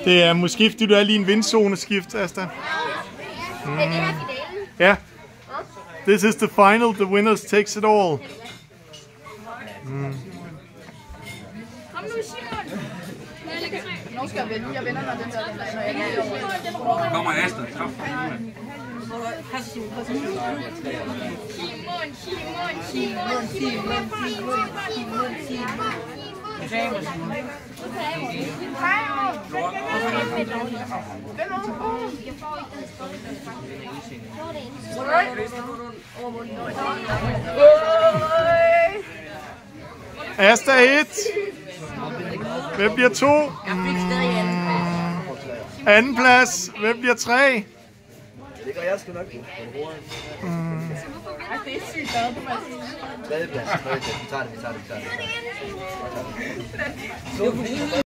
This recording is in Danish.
Det er måske fordi du er lige en vindzoneskift, Asta. Ja. This is the final. The winners takes it all. Kom nu, Simon. Nu skal jeg vende. Jeg vender mig den der. Kommer Asta. Asta 1. Hvem bliver 2? Anden plads. Hvem bliver 3? Det gør jeg sgu nok. Det er sygt bad, du må sige. Tredje plads. Vi tager det.